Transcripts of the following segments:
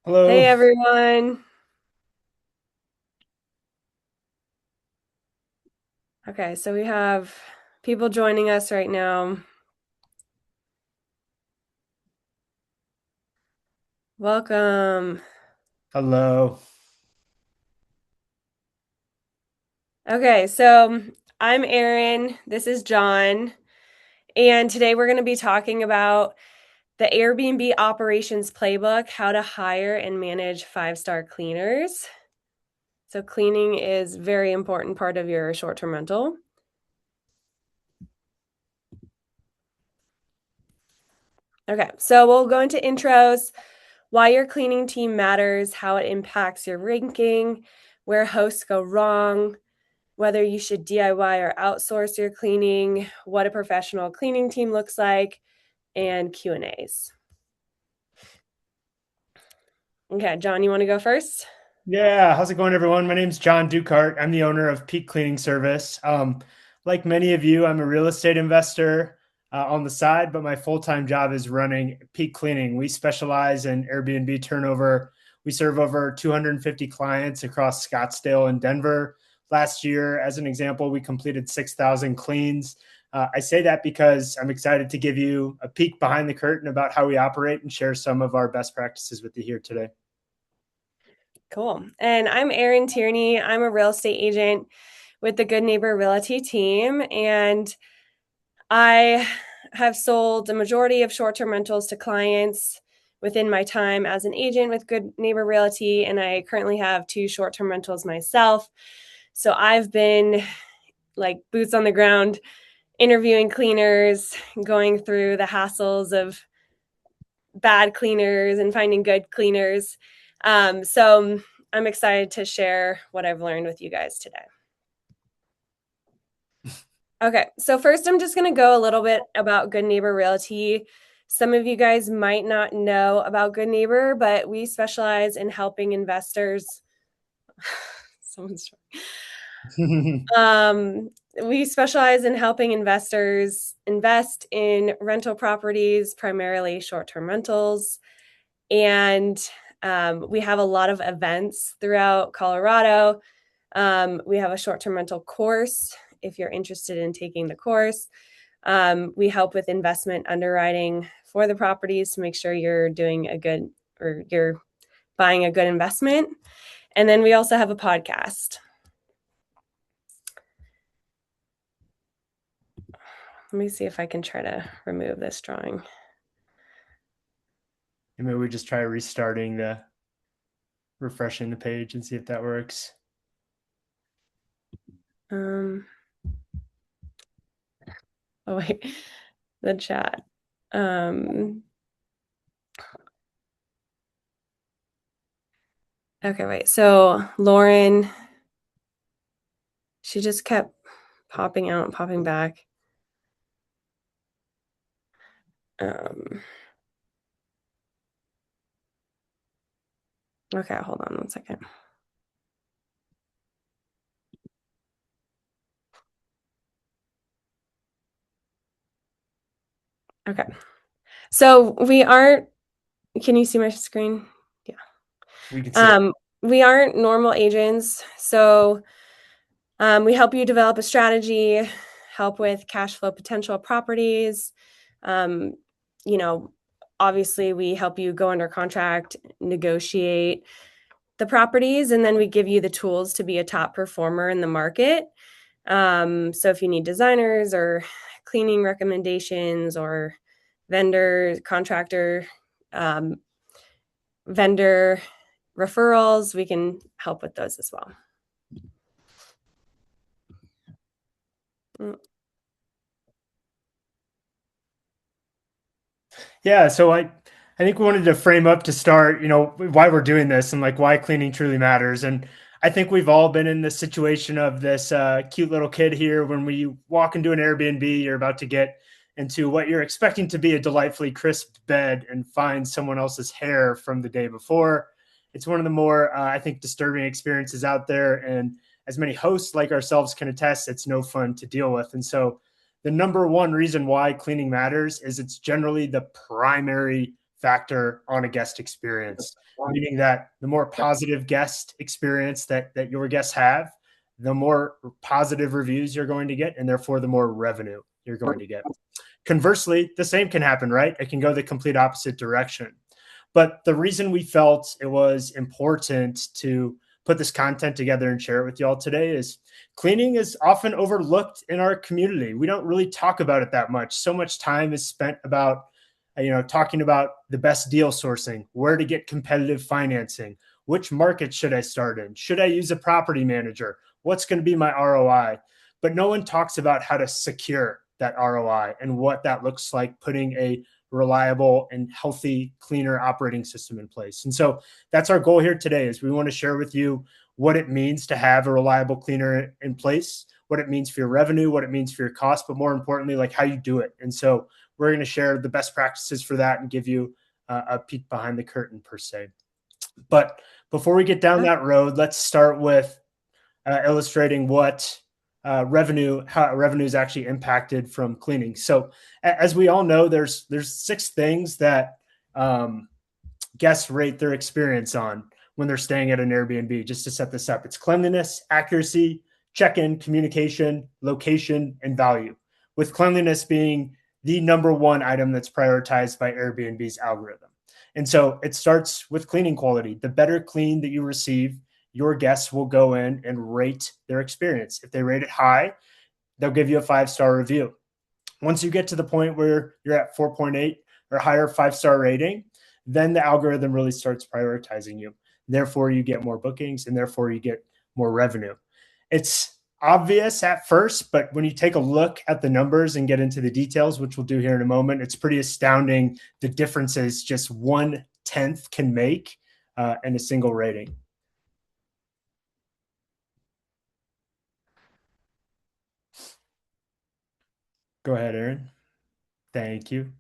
Hello. Hey everyone. Okay, so we have people joining us right now. Welcome. Hello. Okay, so I'm Erin. This is John. And today we're going to be talking about the Airbnb operations playbook, how to hire and manage five-star cleaners. So cleaning is a very important part of your short-term rental. Okay, so we'll go into intros, why your cleaning team matters, how it impacts your ranking, where hosts go wrong, whether you should DIY or outsource your cleaning, what a professional cleaning team looks like, and Q&As. Okay, John, you want to go first? Yeah, how's it going, everyone? My name's John Dukart. I'm the owner of Peak Cleaning Service. Like many of you, I'm a real estate investor on the side, but my full-time job is running Peak Cleaning. We specialize in Airbnb turnover. We serve over 250 clients across Scottsdale and Denver. Last year, as an example, we completed 6,000 cleans. I say that because I'm excited to give you a peek behind the curtain about how we operate and share some of our best practices with you here today. Cool. And I'm Erin Tierney. I'm a real estate agent with the Good Neighbor Realty team, and I have sold a majority of short-term rentals to clients within my time as an agent with Good Neighbor Realty, and I currently have two short-term rentals myself. So I've been like boots on the ground interviewing cleaners, going through the hassles of bad cleaners and finding good cleaners. So I'm excited to share what I've learned with you guys today. Okay, so first I'm just going to go a little bit about Good Neighbor Realty. Some of you guys might not know about Good Neighbor, but we specialize in helping investors. Someone's Um, we specialize in helping investors invest in rental properties, primarily short term rentals. And we have a lot of events throughout Colorado. We have a short term rental course if you're interested in taking the course. We help with investment underwriting for the properties to make sure you're doing a good or you're buying a good investment. And then we also have a podcast. Let me see if I can try to remove this drawing. And maybe we just try restarting refreshing the page and see if that works. Um, oh wait, the chat. Um, okay, wait. So Lauren, she just kept popping out and popping back. Um, okay, hold on 1 second. Okay. So we aren't, can you see my screen? Yeah. We can see it. Um, we aren't normal agents. So we help you develop a strategy, help with cash flow potential properties. Um, you know, obviously, we help you go under contract, negotiate the properties, and then we give you the tools to be a top performer in the market. So if you need designers or cleaning recommendations or vendor, contractor, um, vendor referrals, we can help with those as well. Mm. Yeah, so I think we wanted to frame up to start, why we're doing this and like why cleaning truly matters. And I think we've all been in the situation of this cute little kid here when we walk into an Airbnb, you're about to get into what you're expecting to be a delightfully crisp bed and find someone else's hair from the day before. It's one of the more, I think, disturbing experiences out there. And as many hosts like ourselves can attest, it's no fun to deal with. And so the number one reason why cleaning matters is it's generally the primary factor on a guest experience, meaning that the more positive guest experience that your guests have, the more positive reviews you're going to get, and therefore the more revenue you're going to get. Conversely, the same can happen, right? It can go the complete opposite direction. But the reason we felt it was important to put this content together and share it with y'all today is cleaning is often overlooked in our community. We don't really talk about it that much. So much time is spent about talking about the best deal sourcing, where to get competitive financing, which market should I start in, should I use a property manager, what's going to be my ROI. But no one talks about how to secure that ROI and what that looks like, putting a reliable and healthy, cleaner operating system in place. And so that's our goal here today is we want to share with you what it means to have a reliable cleaner in place, what it means for your revenue, what it means for your cost, but more importantly, like how you do it. And so we're going to share the best practices for that and give you a peek behind the curtain per se. But before we get down that road, let's start with illustrating what how revenue is actually impacted from cleaning. So as we all know, there's 6 things that guests rate their experience on when they're staying at an Airbnb. Just to set this up, it's cleanliness, accuracy, check-in, communication, location, and value, with cleanliness being the number one item that's prioritized by Airbnb's algorithm. And so it starts with cleaning quality. The better clean that you receive, your guests will go in and rate their experience. If they rate it high, they'll give you a 5-star review. Once you get to the point where you're at 4.8 or higher 5-star rating, then the algorithm really starts prioritizing you. Therefore, you get more bookings and therefore you get more revenue. It's obvious at first, but when you take a look at the numbers and get into the details, which we'll do here in a moment, it's pretty astounding the differences just 1/10 can make in a single rating. Go ahead, Aaron. Thank you.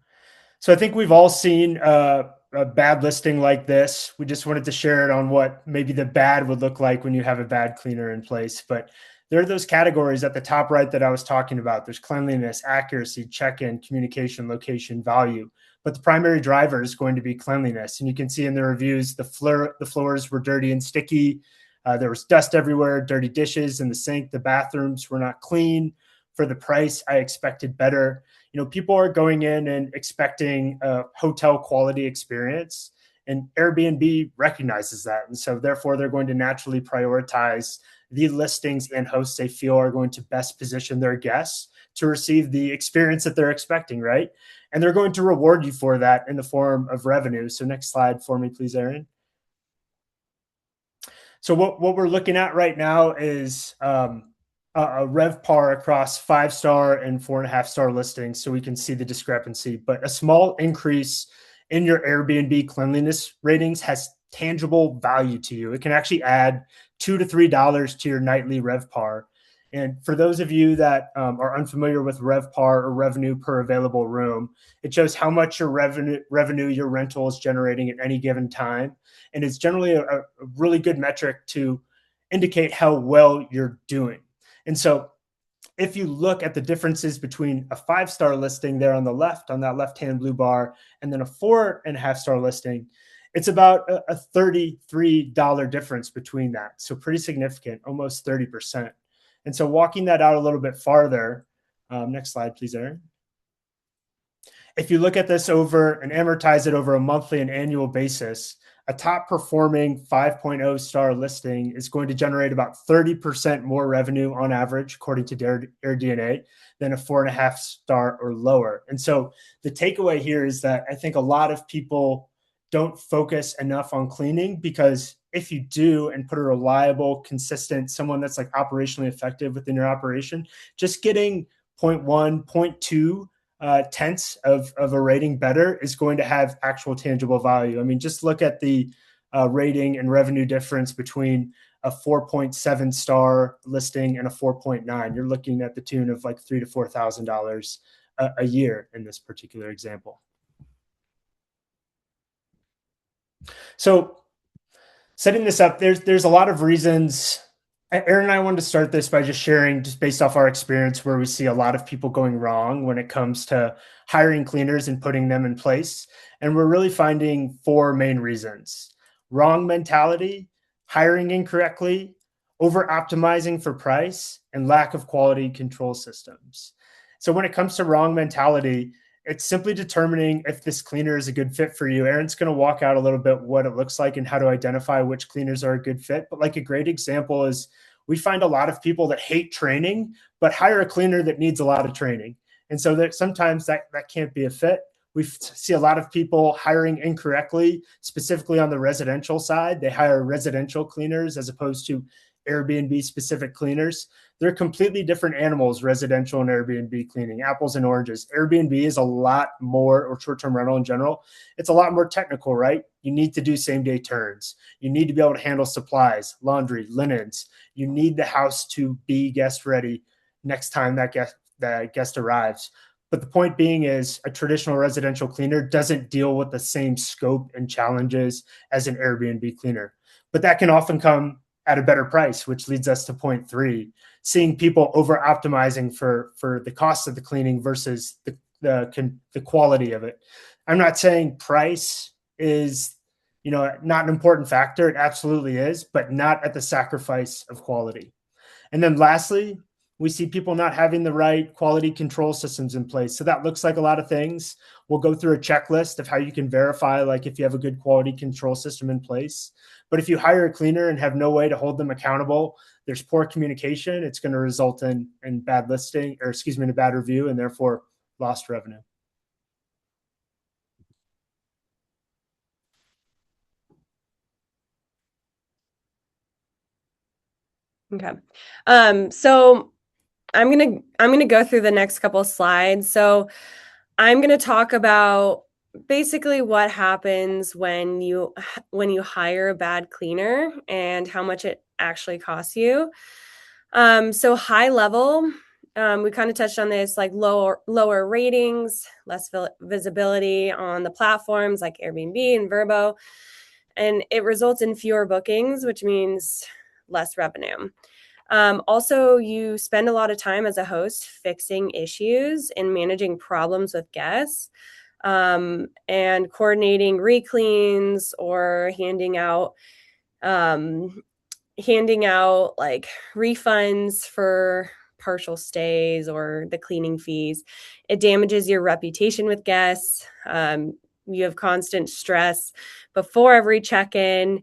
So I think we've all seen a bad listing like this. We just wanted to share it on what maybe the bad would look like when you have a bad cleaner in place. But there are those categories at the top right that I was talking about. There's cleanliness, accuracy, check-in, communication, location, value. But the primary driver is going to be cleanliness. And you can see in the reviews, the floors were dirty and sticky. There was dust everywhere, dirty dishes in the sink. The bathrooms were not clean. For the price, I expected better. People are going in and expecting a hotel quality experience, and Airbnb recognizes that. And so therefore they're going to naturally prioritize the listings and hosts they feel are going to best position their guests to receive the experience that they're expecting, right? And they're going to reward you for that in the form of revenue. So next slide for me, please, Aaron. So what we're looking at right now is a RevPAR across 5-star and 4.5-star listings, so we can see the discrepancy. But a small increase in your Airbnb cleanliness ratings has tangible value to you. It can actually add $2 to $3 to your nightly RevPAR. And for those of you that are unfamiliar with RevPAR or revenue per available room, it shows how much your revenue your rental is generating at any given time. And it's generally a really good metric to indicate how well you're doing. And so if you look at the differences between a 5-star listing there on the left, on that left-hand blue bar, and then a 4.5-star listing, it's about a $33 difference between that. So pretty significant, almost 30%. And so walking that out a little bit farther, next slide, please, Aaron. If you look at this over and amortize it over a monthly and annual basis, a top performing 5.0 star listing is going to generate about 30% more revenue on average, according to AirDNA, than a 4.5 star or lower. And so the takeaway here is that I think a lot of people don't focus enough on cleaning, because if you do and put a reliable, consistent, someone that's like operationally effective within your operation, just getting 0.1, 0.2 tenths of a rating better is going to have actual tangible value. I mean, just look at the rating and revenue difference between a 4.7 star listing and a 4.9. You're looking at the tune of like $3,000 to $4,000 a year in this particular example. So setting this up, there's a lot of reasons Aaron and I wanted to start this by just sharing, just based off our experience, where we see a lot of people going wrong when it comes to hiring cleaners and putting them in place. And we're really finding four main reasons: wrong mentality, hiring incorrectly, over optimizing for price, and lack of quality control systems. So, when it comes to wrong mentality, it's simply determining if this cleaner is a good fit for you. Aaron's going to walk out a little bit what it looks like and how to identify which cleaners are a good fit. But like a great example is we find a lot of people that hate training, but hire a cleaner that needs a lot of training. And so that sometimes that can't be a fit. We see a lot of people hiring incorrectly, specifically on the residential side. They hire residential cleaners as opposed to Airbnb specific cleaners. They're completely different animals, residential and Airbnb cleaning, apples and oranges. Airbnb is a lot more, or short term rental in general, it's a lot more technical, right? You need to do same day turns. You need to be able to handle supplies, laundry, linens. You need the house to be guest ready next time that guest arrives. But the point being is a traditional residential cleaner doesn't deal with the same scope and challenges as an Airbnb cleaner. But that can often come at a better price, which leads us to point three: seeing people over optimizing for the cost of the cleaning versus the quality of it. I'm not saying price is not an important factor. It absolutely is, but not at the sacrifice of quality. And then lastly, we see people not having the right quality control systems in place. So that looks like a lot of things. We'll go through a checklist of how you can verify, like if you have a good quality control system in place. But if you hire a cleaner and have no way to hold them accountable, there's poor communication. It's going to result in bad listing, or excuse me, in a bad review, and therefore lost revenue. Okay. So I'm gonna go through the next couple of slides. So I'm gonna talk about basically what happens when you hire a bad cleaner and how much it actually costs you. So high level, we kind of touched on this, like lower ratings, less visibility on the platforms like Airbnb and Verbo, and it results in fewer bookings, which means less revenue. Also, you spend a lot of time as a host fixing issues and managing problems with guests, and coordinating recleans or um, handing out like refunds for partial stays or the cleaning fees. It damages your reputation with guests. You have constant stress before every check-in,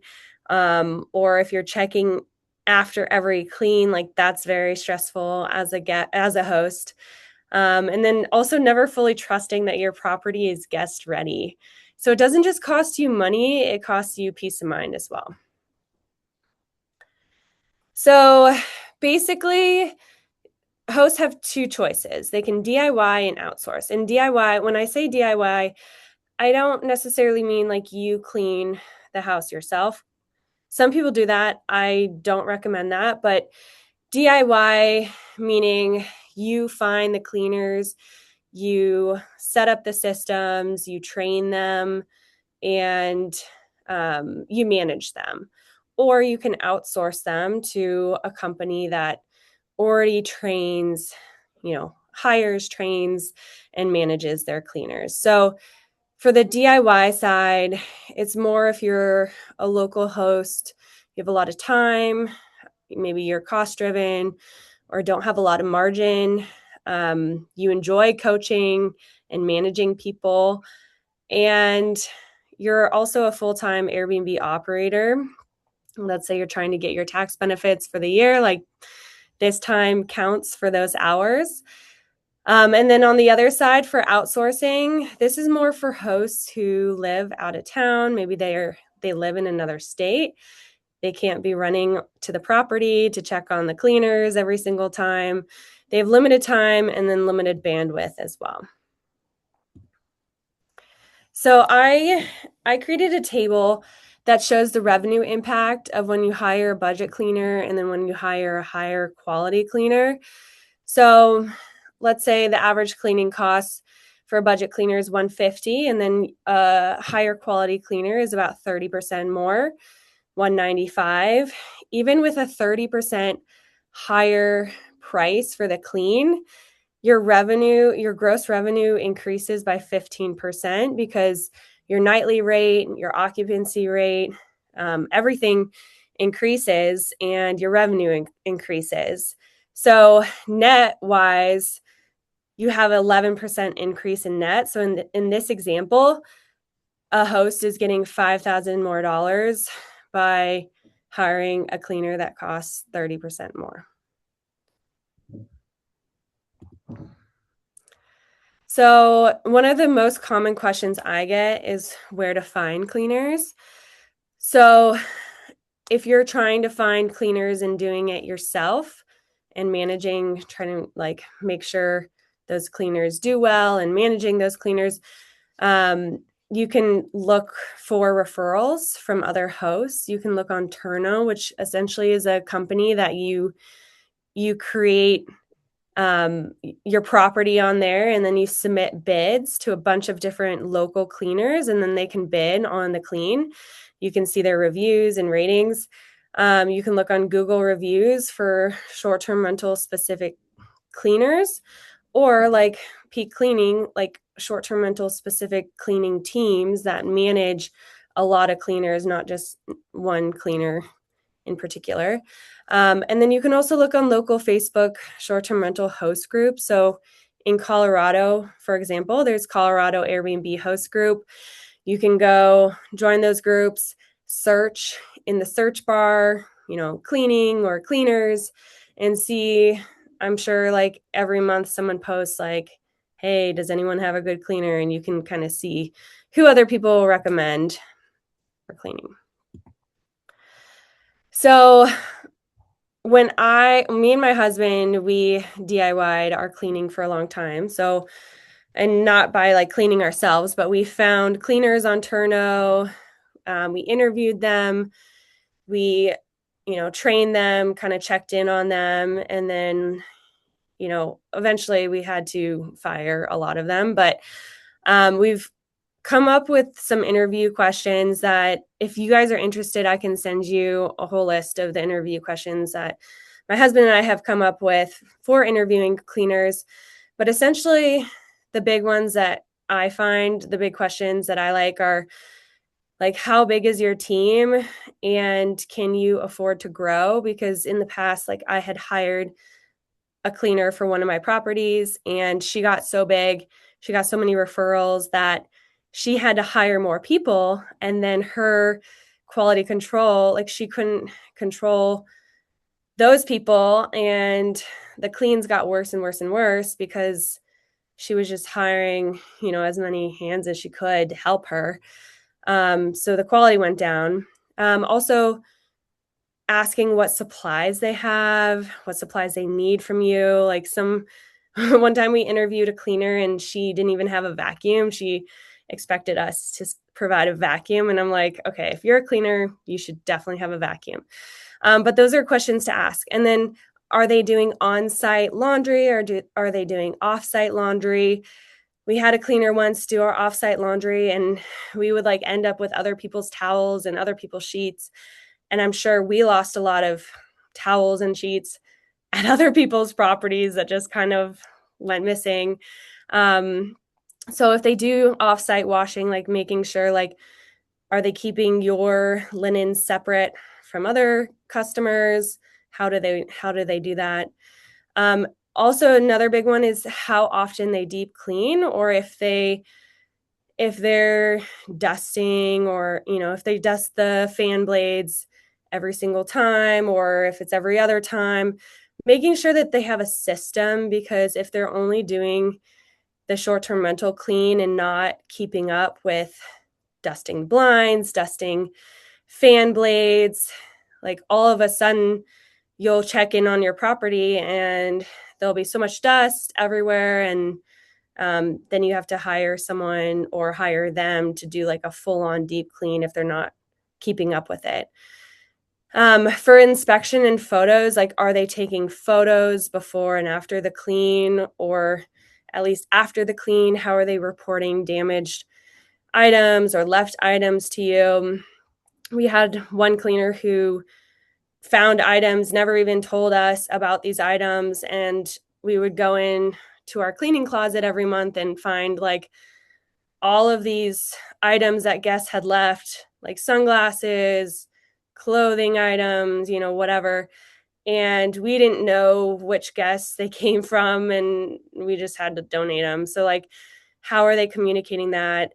or if you're checking after every clean, like that's very stressful as a host. And then also never fully trusting that your property is guest ready. So it doesn't just cost you money, it costs you peace of mind as well. So basically, hosts have two choices. They can DIY and outsource. And DIY, when I say DIY, I don't necessarily mean like you clean the house yourself. Some people do that. I don't recommend that. But DIY, meaning you find the cleaners, you set up the systems, you train them, and you manage them. Or you can outsource them to a company that already trains, hires, trains, and manages their cleaners. So for the DIY side, it's more if you're a local host, you have a lot of time, maybe you're cost driven or don't have a lot of margin. You enjoy coaching and managing people, and you're also a full time Airbnb operator. Let's say you're trying to get your tax benefits for the year, like this time counts for those hours. And then on the other side for outsourcing, this is more for hosts who live out of town. Maybe they live in another state. They can't be running to the property to check on the cleaners every single time. They have limited time and then limited bandwidth as well. So I created a table that shows the revenue impact of when you hire a budget cleaner and then when you hire a higher quality cleaner. So let's say the average cleaning cost for a budget cleaner is $150, and then a higher quality cleaner is about 30% more. $195. Even with a 30% higher price for the clean, your gross revenue increases by 15% because your nightly rate, your occupancy rate, everything increases and your revenue increases. So net wise, you have 11% increase in net. So in this example, a host is getting $5,000 more dollars by hiring a cleaner that costs 30% more. So one of the most common questions I get is where to find cleaners. So if you're trying to find cleaners and doing it yourself and trying to like make sure those cleaners do well and managing those cleaners, you can look for referrals from other hosts. You can look on Turno, which essentially is a company that you create your property on there, and then you submit bids to a bunch of different local cleaners, and then they can bid on the clean. You can see their reviews and ratings. You can look on Google reviews for short-term rental specific cleaners, or like Peak Cleaning, like short-term rental specific cleaning teams that manage a lot of cleaners, not just one cleaner in particular. And then you can also look on local Facebook short-term rental host groups. So in Colorado, for example, there's Colorado Airbnb host group. You can go join those groups, search in the search bar, cleaning or cleaners, and see. I'm sure like every month someone posts like, hey, does anyone have a good cleaner? And you can kind of see who other people recommend for cleaning. So me and my husband, we DIY'd our cleaning for a long time. So, and not by like cleaning ourselves, but we found cleaners on Turno. We interviewed them. We, trained them, kind of checked in on them. And then, eventually we had to fire a lot of them. But we've come up with some interview questions that if you guys are interested, I can send you a whole list of the interview questions that my husband and I have come up with for interviewing cleaners. But essentially, the big ones that I find, the big questions that I like are like, how big is your team and can you afford to grow? Because in the past, like I had hired a cleaner for one of my properties and she got so big, she got so many referrals that she had to hire more people, and then her quality control, like she couldn't control those people, and the cleans got worse and worse and worse because she was just hiring, as many hands as she could to help her. So the quality went down. Also asking what supplies they have, what supplies they need from you. Like one time we interviewed a cleaner and she didn't even have a vacuum. She expected us to provide a vacuum. And I'm like, okay, if you're a cleaner, you should definitely have a vacuum. But those are questions to ask. And then are they doing on-site laundry or are they doing off-site laundry? We had a cleaner once do our off-site laundry and we would like end up with other people's towels and other people's sheets. And I'm sure we lost a lot of towels and sheets at other people's properties that just kind of went missing. So if they do off-site washing, like making sure, like, are they keeping your linen separate from other customers? How do they do that? Also, another big one is how often they deep clean, or if they're dusting, or if they dust the fan blades every single time, or if it's every other time, making sure that they have a system, because if they're only doing the short-term rental clean and not keeping up with dusting blinds, dusting fan blades, like all of a sudden you'll check in on your property and there'll be so much dust everywhere, and then you have to hire someone or hire them to do like a full-on deep clean if they're not keeping up with it. For inspection and photos, like, are they taking photos before and after the clean, or at least after the clean? How are they reporting damaged items or left items to you? We had one cleaner who found items, never even told us about these items. And we would go in to our cleaning closet every month and find like all of these items that guests had left, like sunglasses, clothing items, whatever. And we didn't know which guests they came from, and we just had to donate them. So, like, how are they communicating that?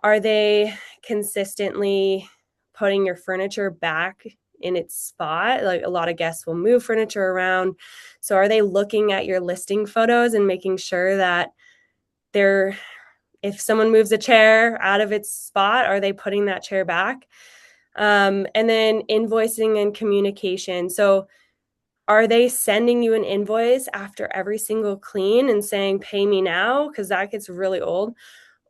Are they consistently putting your furniture back in its spot? Like, a lot of guests will move furniture around. So, are they looking at your listing photos and making sure that they're, if someone moves a chair out of its spot, are they putting that chair back? And then invoicing and communication. So, are they sending you an invoice after every single clean and saying, pay me now? Because that gets really old.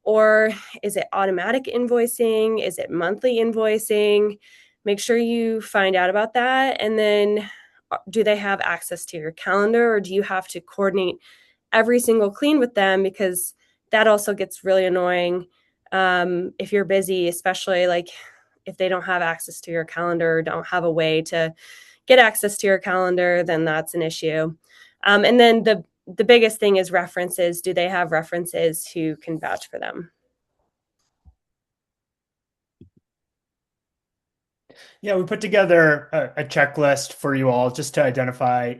Or is it automatic invoicing? Is it monthly invoicing? Make sure you find out about that. And then do they have access to your calendar, or do you have to coordinate every single clean with them? Because that also gets really annoying if you're busy, especially like if they don't have access to your calendar, or don't have a way to get access to your calendar, then that's an issue. And then the biggest thing is references. Do they have references who can vouch for them? Yeah, we put together a checklist for you all just to identify,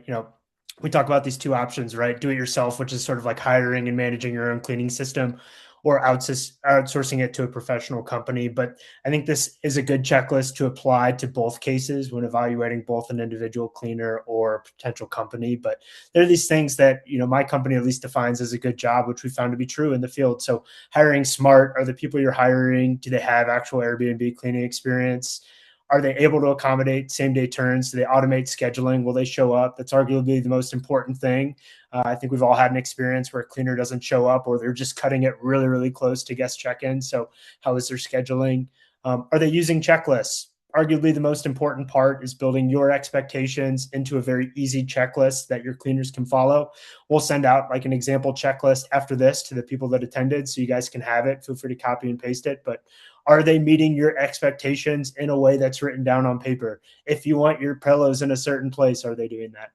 we talk about these two options, right? Do it yourself, which is sort of like hiring and managing your own cleaning system, or outsourcing it to a professional company. But I think this is a good checklist to apply to both cases when evaluating both an individual cleaner or a potential company. But there are these things that, my company at least defines as a good job, which we found to be true in the field. So hiring smart, are the people you're hiring, do they have actual Airbnb cleaning experience? Are they able to accommodate same day turns? Do they automate scheduling? Will they show up? That's arguably the most important thing. I think we've all had an experience where a cleaner doesn't show up, or they're just cutting it really, really close to guest check-in. So how is their scheduling? Are they using checklists? Arguably the most important part is building your expectations into a very easy checklist that your cleaners can follow. We'll send out like an example checklist after this to the people that attended, so you guys can have it. Feel free to copy and paste it. But are they meeting your expectations in a way that's written down on paper? If you want your pillows in a certain place, are they doing that?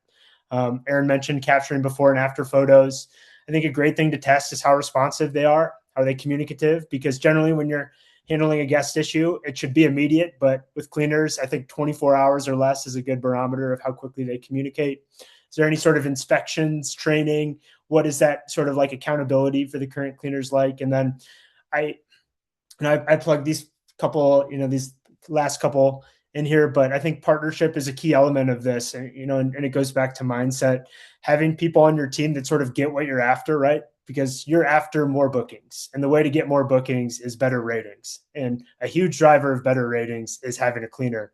Aaron mentioned capturing before and after photos. I think a great thing to test is how responsive they are. Are they communicative? Because generally, when you're handling a guest issue, it should be immediate. But with cleaners, I think 24 hours or less is a good barometer of how quickly they communicate. Is there any sort of inspections, training? What is that sort of like accountability for the current cleaners like? And then I I plugged these couple, these last couple in here, but I think partnership is a key element of this. And, and it goes back to mindset, having people on your team that sort of get what you're after, right? Because you're after more bookings. And the way to get more bookings is better ratings. And a huge driver of better ratings is having a cleaner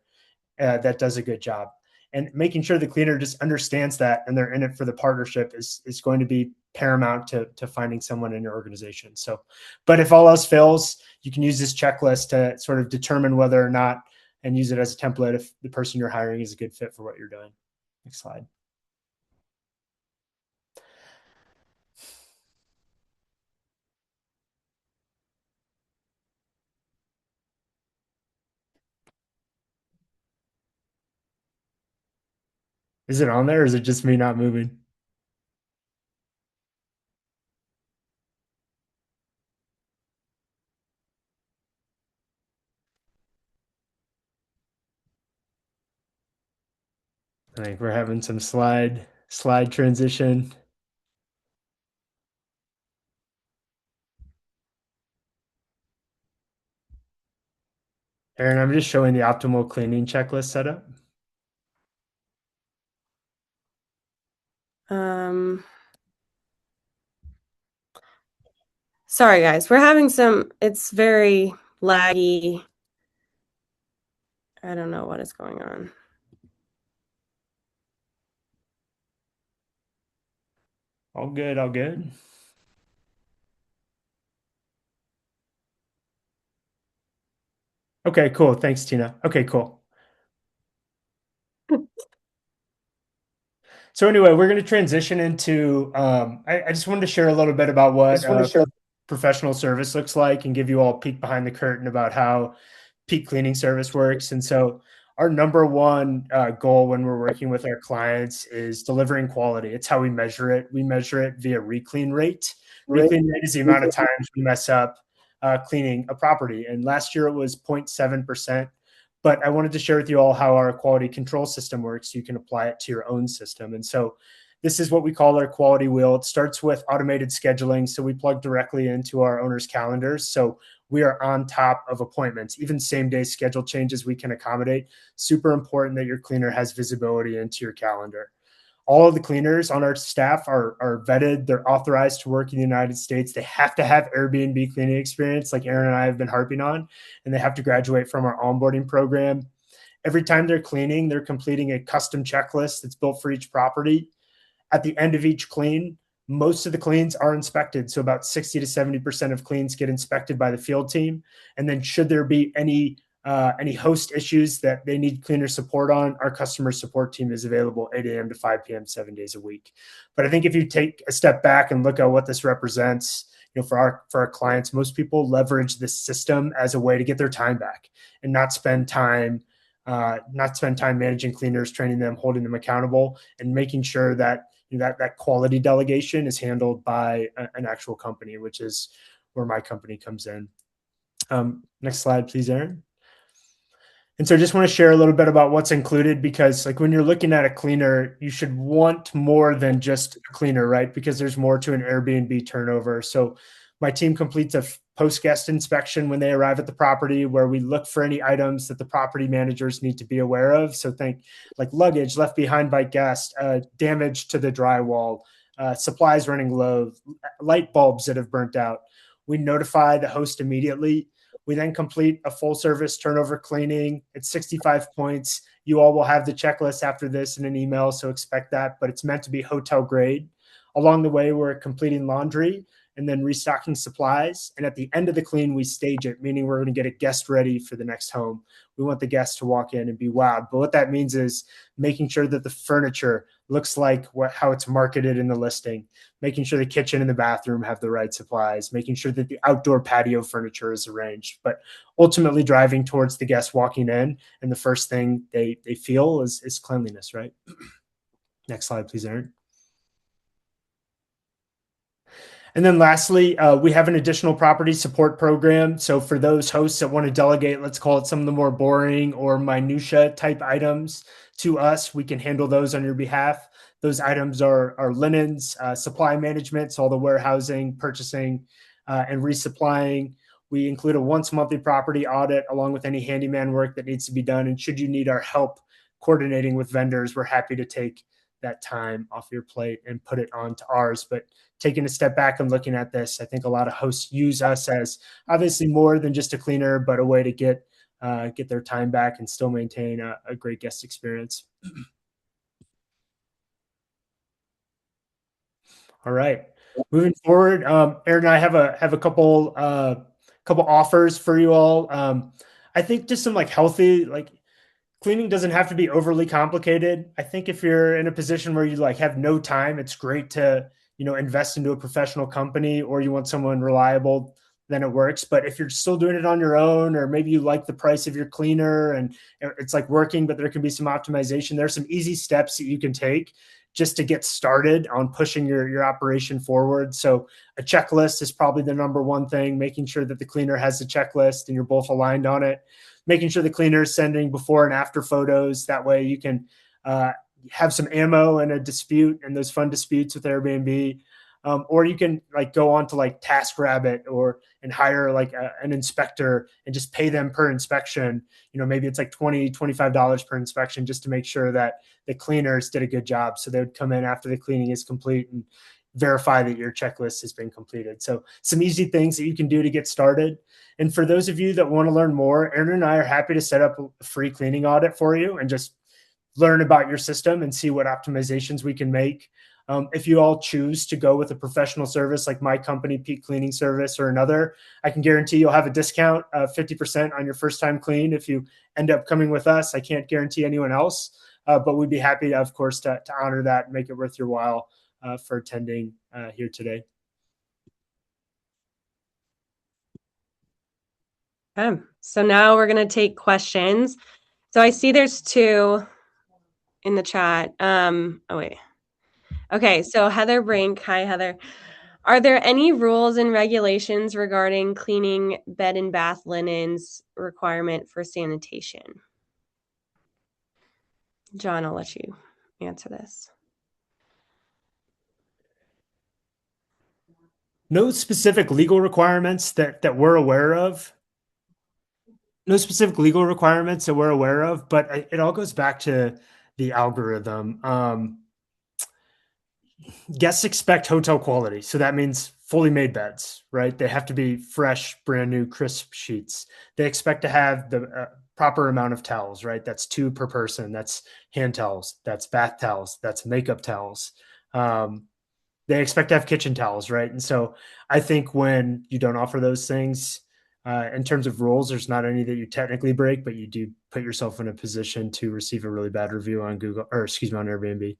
that does a good job. And making sure the cleaner just understands that and they're in it for the partnership is going to be paramount to finding someone in your organization. So, but if all else fails, you can use this checklist to sort of determine whether or not, and use it as a template if the person you're hiring is a good fit for what you're doing. Next slide. Is it on there, or is it just me not moving? I think we're having some slide transition. Aaron, I'm just showing the optimal cleaning checklist setup. Um, Sorry, guys. We're having it's very laggy. I don't know what is going on. All good, all good. Okay, cool. Thanks, Tina. Okay, cool. So anyway, we're going to transition into. I just wanted to share a little bit about what professional service looks like, and give you all a peek behind the curtain about how Peak Cleaning Service works. And so our number one goal when we're working with our clients is delivering quality. It's how we measure it. We measure it via reclean rate. Reclean rate is the amount of times we mess up cleaning a property. And last year it was 0.7%. But I wanted to share with you all how our quality control system works so you can apply it to your own system. And so this is what we call our quality wheel. It starts with automated scheduling. So we plug directly into our owners' calendars. So we are on top of appointments, even same day schedule changes we can accommodate. Super important that your cleaner has visibility into your calendar. All of the cleaners on our staff are vetted. They're authorized to work in the United States. They have to have Airbnb cleaning experience, like Aaron and I have been harping on, and they have to graduate from our onboarding program. Every time they're cleaning, they're completing a custom checklist that's built for each property. At the end of each clean, most of the cleans are inspected. So about 60 to 70% of cleans get inspected by the field team. And then should there be any host issues that they need cleaner support on, our customer support team is available 8 a.m. to 5 p.m. 7 days a week. But I think if you take a step back and look at what this represents, for our clients, most people leverage this system as a way to get their time back and not spend time managing cleaners, training them, holding them accountable, and making sure that that quality delegation is handled by an actual company, which is where my company comes in. Next slide, please, Aaron. And so I just want to share a little bit about what's included, because like when you're looking at a cleaner, you should want more than just a cleaner, right? Because there's more to an Airbnb turnover. So my team completes a post guest inspection when they arrive at the property, where we look for any items that the property managers need to be aware of. So think like luggage left behind by guests, damage to the drywall, supplies running low, light bulbs that have burnt out. We notify the host immediately. We then complete a full service turnover cleaning. It's 65 points. You all will have the checklist after this in an email, so expect that, but it's meant to be hotel grade. Along the way, we're completing laundry and then restocking supplies. And at the end of the clean, we stage it, meaning we're going to get a guest ready for the next home. We want the guests to walk in and be wowed. But what that means is making sure that the furniture looks like how it's marketed in the listing, making sure the kitchen and the bathroom have the right supplies, making sure that the outdoor patio furniture is arranged, but ultimately driving towards the guests walking in. And the first thing they feel is cleanliness, right? Next slide, please, Aaron. And then lastly, we have an additional property support program. So for those hosts that want to delegate, let's call it some of the more boring or minutia type items to us, we can handle those on your behalf. Those items are linens, supply management, so all the warehousing, purchasing, and resupplying. We include a once monthly property audit along with any handyman work that needs to be done. And should you need our help coordinating with vendors, we're happy to take that time off your plate and put it onto ours. But taking a step back and looking at this, I think a lot of hosts use us as obviously more than just a cleaner, but a way to get their time back and still maintain a great guest experience. All right, moving forward, Aaron and I have a couple offers for you all. I think just some like healthy cleaning doesn't have to be overly complicated. I think if you're in a position where you like have no time, it's great to, invest into a professional company, or you want someone reliable, then it works. But if you're still doing it on your own, or maybe you like the price of your cleaner and it's like working, but there can be some optimization, there's some easy steps that you can take just to get started on pushing your operation forward. So a checklist is probably the number one thing, making sure that the cleaner has the checklist and you're both aligned on it, making sure the cleaner is sending before and after photos. That way you can have some ammo in a dispute and those fun disputes with Airbnb. Or you can like go on to like TaskRabbit and hire an inspector and just pay them per inspection. Maybe it's like $25 per inspection just to make sure that the cleaners did a good job. So they would come in after the cleaning is complete and verify that your checklist has been completed. So some easy things that you can do to get started. And for those of you that want to learn more, Aaron and I are happy to set up a free cleaning audit for you and just learn about your system and see what optimizations we can make. If you all choose to go with a professional service like my company, Peak Cleaning Service, or another, I can guarantee you'll have a discount of 50% on your first time clean if you end up coming with us. I can't guarantee anyone else, but we'd be happy, of course, to honor that and make it worth your while for attending here today. Okay. So now we're going to take questions. So I see there's two in the chat. Oh wait. Okay, so Heather Brink, hi Heather. Are there any rules and regulations regarding cleaning bed and bath linens requirement for sanitation? John, I'll let you answer this. No specific legal requirements that we're aware of. No specific legal requirements that we're aware of, but it all goes back to the algorithm. Guests expect hotel quality. So that means fully made beds, right? They have to be fresh, brand new, crisp sheets. They expect to have the proper amount of towels, right? That's two per person. That's hand towels. That's bath towels. That's makeup towels. Um, they expect to have kitchen towels, right? And so I think when you don't offer those things, in terms of rules, there's not any that you technically break, but you do put yourself in a position to receive a really bad review on Google, or excuse me, on Airbnb.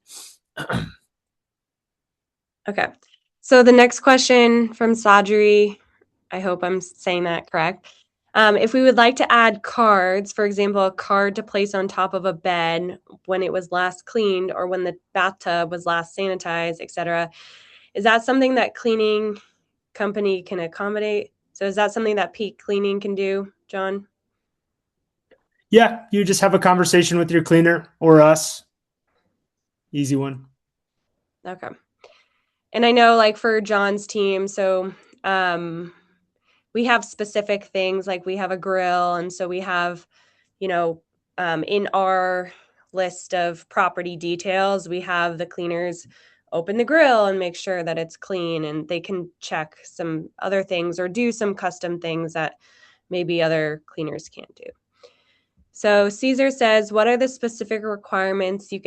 Okay. So the next question from Sadri, I hope I'm saying that correct. If we would like to add cards, for example, a card to place on top of a bed when it was last cleaned or when the bathtub was last sanitized, etc., is that something that cleaning company can accommodate? So is that something that Peak Cleaning can do, John? Yeah, you just have a conversation with your cleaner or us. Easy one. Okay. And I know like for John's team, so um we have specific things like we have a grill and so we have, you know, in our list of property details, we have the cleaners open the grill and make sure that it's clean and they can check some other things or do some custom things that maybe other cleaners can't do. So Caesar says, what are the specific requirements you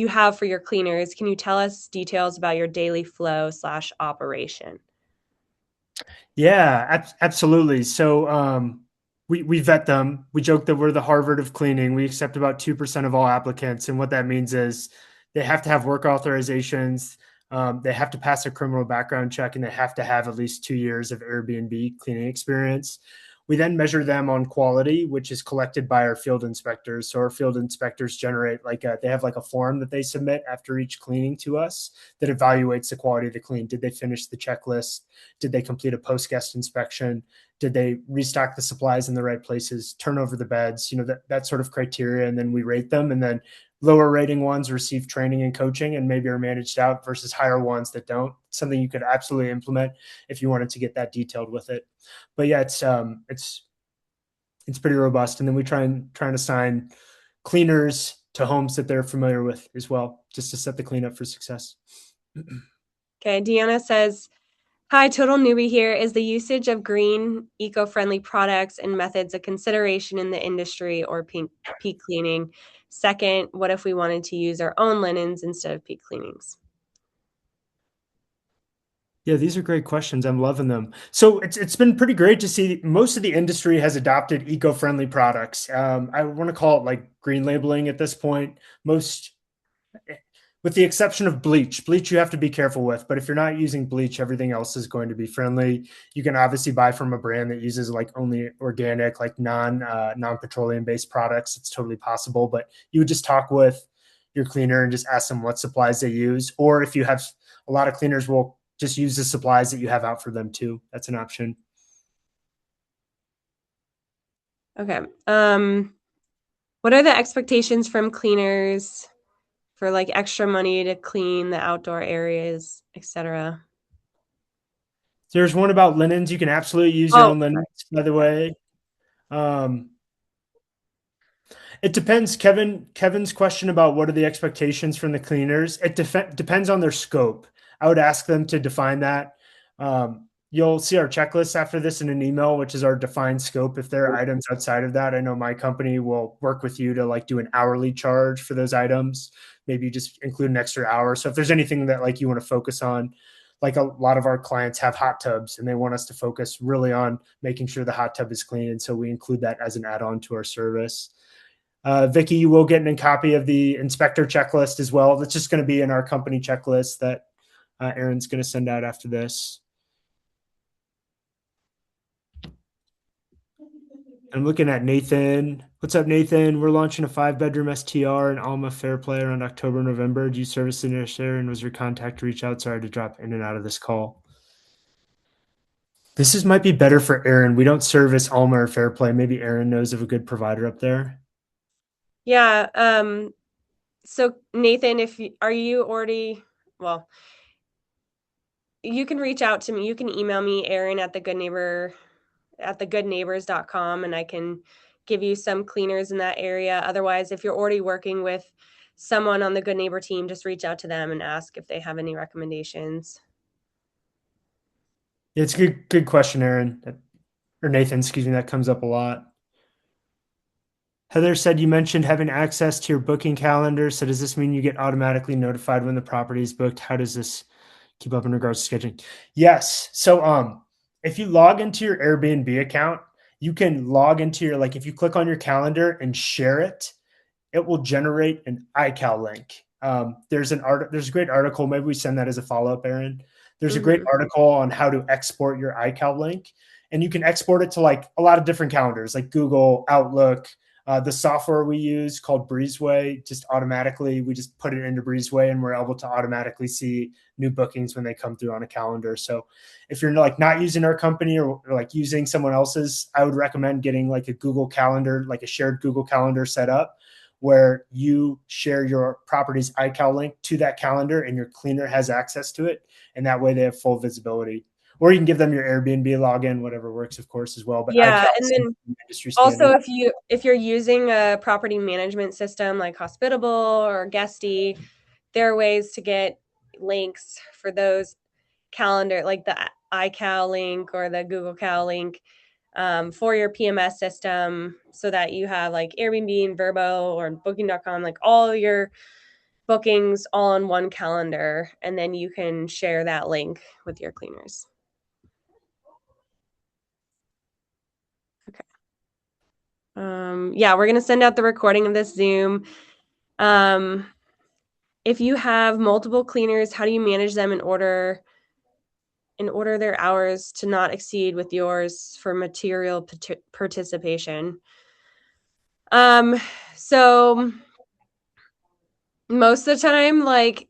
have for your cleaners? Can you tell us details about your daily flow / operation? Yeah, absolutely. So we vet them. We joke that we're the Harvard of cleaning. We accept about 2% of all applicants, and what that means is they have to have work authorizations. They have to pass a criminal background check, and they have to have at least 2 years of Airbnb cleaning experience. We then measure them on quality, which is collected by our field inspectors. So our field inspectors generate they have like a form that they submit after each cleaning to us that evaluates the quality of the clean. Did they finish the checklist? Did they complete a post guest inspection? Did they restock the supplies in the right places? Turn over the beds? That sort of criteria, and then we rate them. And then lower rating ones receive training and coaching and maybe are managed out versus higher ones that don't. Something you could absolutely implement if you wanted to get that detailed with it. But yeah, it's pretty robust. And then we try and assign cleaners to homes that they're familiar with as well, just to set the cleanup for success. Okay, Deanna says, hi, total newbie here. Is the usage of green, eco-friendly products and methods a consideration in the industry or peak cleaning? Second, what if we wanted to use our own linens instead of peak cleanings? Yeah, these are great questions. I'm loving them. So it's been pretty great to see most of the industry has adopted eco-friendly products. I want to call it like green labeling at this point. Most, with the exception of bleach. Bleach you have to be careful with, but if you're not using bleach, everything else is going to be friendly. You can obviously buy from a brand that uses like only organic, like non petroleum based products. It's totally possible, but you would just talk with your cleaner and just ask them what supplies they use, or if you have a lot of cleaners will just use the supplies that you have out for them too. That's an option. Okay. What are the expectations from cleaners for like extra money to clean the outdoor areas, etc.? There's one about linens. You can absolutely use your Oh, own linens, by the yeah. way. Um, It depends, Kevin. Kevin's question about what are the expectations from the cleaners. It depends on their scope. I would ask them to define that. You'll see our checklist after this in an email, which is our defined scope. If there are items outside of that, I know my company will work with you to like do an hourly charge for those items. Maybe just include an extra hour. So if there's anything that like you want to focus on, like a lot of our clients have hot tubs and they want us to focus really on making sure the hot tub is clean. And so we include that as an add-on to our service. Vicky, you will get a copy of the inspector checklist as well. That's just going to be in our company checklist that Aaron's going to send out after this. I'm looking at Nathan. What's up, Nathan? We're launching a 5 bedroom STR in Alma Fairplay around October, November. Do you service the nearest area and was your contact to reach out? Sorry to drop in and out of this call. Might be better for Aaron. We don't service Alma or Fairplay. Maybe Aaron knows of a good provider up there. Yeah. So Nathan, if you, are you already, well, you can reach out to me. You can email me, Aaron at thegoodneighbors.com, and I can give you some cleaners in that area. Otherwise, if you're already working with someone on the Good Neighbor team, just reach out to them and ask if they have any recommendations. Yeah, it's a good question, Aaron. Or Nathan, excuse me, that comes up a lot. Heather said you mentioned having access to your booking calendar. So does this mean you get automatically notified when the property is booked? How does this keep up in regards to scheduling? Yes. So if you log into your Airbnb account, you can log into your like if you click on your calendar and share it, it will generate an iCal link. There's a great article. Maybe we send that as a follow up, Aaron. There's a great Mm-hmm. article on how to export your iCal link, and you can export it to like a lot of different calendars, like Google, Outlook. The software we use called Breezeway, just automatically, we just put it into Breezeway and we're able to automatically see new bookings when they come through on a calendar. So if you're like not using our company or like using someone else's, I would recommend getting like a Google Calendar, like a shared Google Calendar set up where you share your property's iCal link to that calendar and your cleaner has access to it. And that way they have full visibility. Or you can give them your Airbnb login, whatever works, of course, as well. But Yeah, iCal and is then industry also standard. if you're using a property management system like Hospitable or Guesty, there are ways to get links for those calendar, like the iCal link or the Google Cal link, for your PMS system, so that you have like Airbnb and Verbo or Booking.com, like all your bookings all on one calendar, and then you can share that link with your cleaners. Okay. Yeah, we're gonna send out the recording of this Zoom. Um, if you have multiple cleaners, how do you manage them in order their hours to not exceed with yours for material participation? Um, so most of the time, like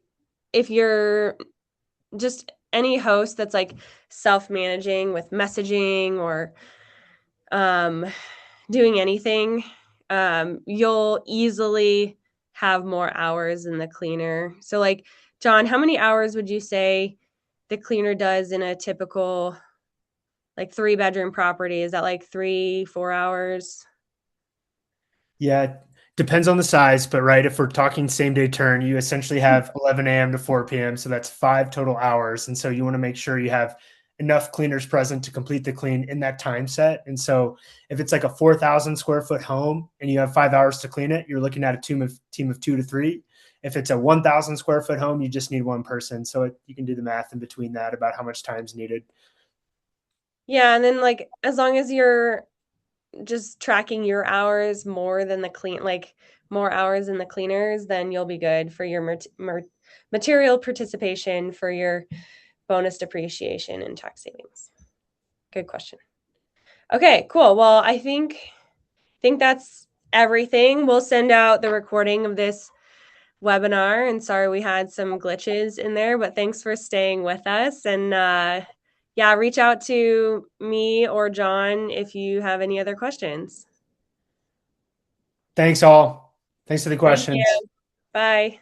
if you're just any host that's like self-managing with messaging or um doing anything, you'll easily have more hours in the cleaner. So like John, how many hours would you say the cleaner does in a typical like 3 bedroom property? Is that like 3, 4 hours? Yeah, depends on the size, but right, if we're talking same day turn, you essentially have 11 a.m. to 4 p.m. So that's 5 total hours. And so you want to make sure you have enough cleaners present to complete the clean in that time set. And so if it's like a 4,000 square foot home and you have 5 hours to clean it, you're looking at a team of 2 to 3. If it's a 1,000 square foot home, you just need one person. So you can do the math in between that about how much time is needed. Yeah, and then like as long as you're just tracking your hours more than the clean, like more hours in the cleaners, then you'll be good for your material participation for your bonus depreciation and tax savings. Good question. Okay, cool. Well, I think that's everything. We'll send out the recording of this webinar, and sorry we had some glitches in there, but thanks for staying with us. And yeah, reach out to me or John if you have any other questions. Thanks all. Thanks for the Thank questions. you. Bye.